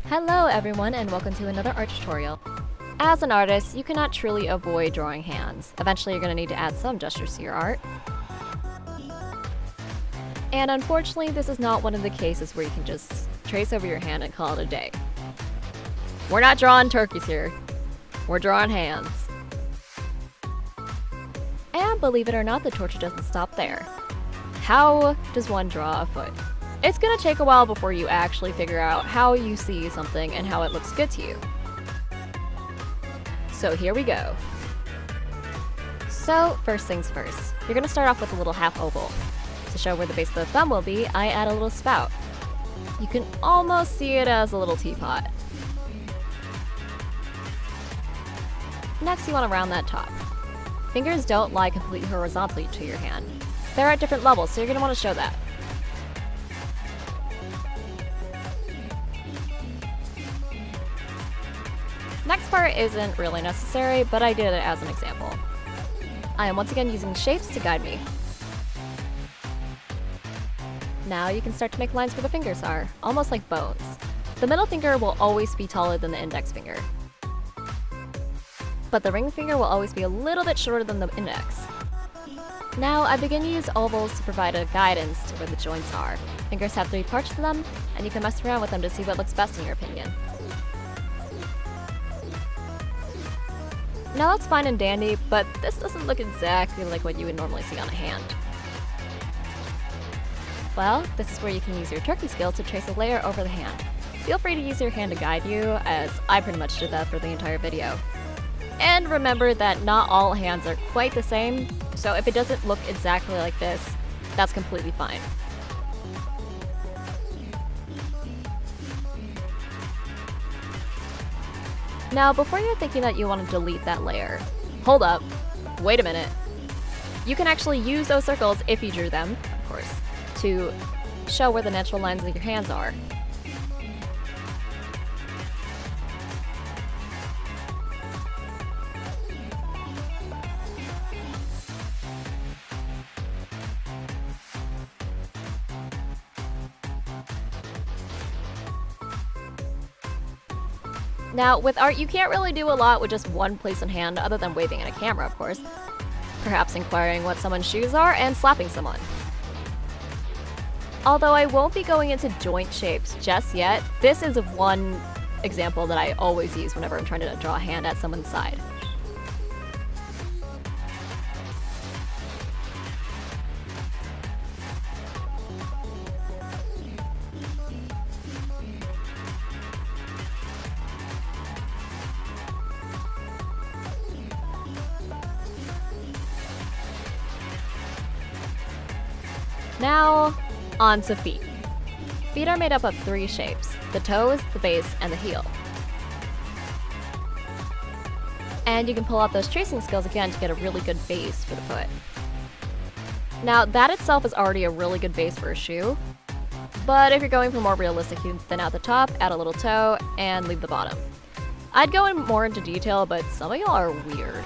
Hello everyone and welcome to another art tutorial. As an artist, you cannot truly avoid drawing hands. Eventually you're going to need to add some gestures to your art. And unfortunately, this is not one of the cases where you can just trace over your hand and call it a day. We're not drawing turkeys here. We're drawing hands. And believe it or not, the torture doesn't stop there. How does one draw a foot? It's gonna take a while before you actually figure out how you see something and how it looks good to you. So here we go. So first things first, you're gonna start off with a little half oval. To show where the base of the thumb will be, I add a little spout. You can almost see it as a little teapot. Next, you want to round that top. Fingers don't lie completely horizontally to your hand. They're at different levels, so you're gonna want to show that. Next part isn't really necessary, but I did it as an example. I am once again using shapes to guide me. Now you can start to make lines where the fingers are, almost like bones. The middle finger will always be taller than the index finger. But the ring finger will always be a little bit shorter than the index. Now I begin to use ovals to provide a guidance to where the joints are. Fingers have 3 parts to them, and you can mess around with them to see what looks best in your opinion. Now that's fine and dandy, but this doesn't look exactly like what you would normally see on a hand. Well, this is where you can use your turkey skill to trace a layer over the hand. Feel free to use your hand to guide you, as I pretty much did that for the entire video. And remember that not all hands are quite the same, so if it doesn't look exactly like this, that's completely fine. Now, before you're thinking that you want to delete that layer, hold up, wait a minute. You can actually use those circles, if you drew them, of course, to show where the natural lines of your hands are. Now, with art, you can't really do a lot with just one place in hand other than waving at a camera, of course. Perhaps inquiring what someone's shoes are and slapping someone. Although I won't be going into joint shapes just yet, this is one example that I always use whenever I'm trying to draw a hand at someone's side. Now, on to feet. Feet are made up of 3 shapes: the toes, the base, and the heel. And you can pull out those tracing skills again to get a really good base for the foot. Now, that itself is already a really good base for a shoe, but if you're going for more realistic, you can thin out the top, add a little toe, and leave the bottom. I'd go more into detail, but some of y'all are weird.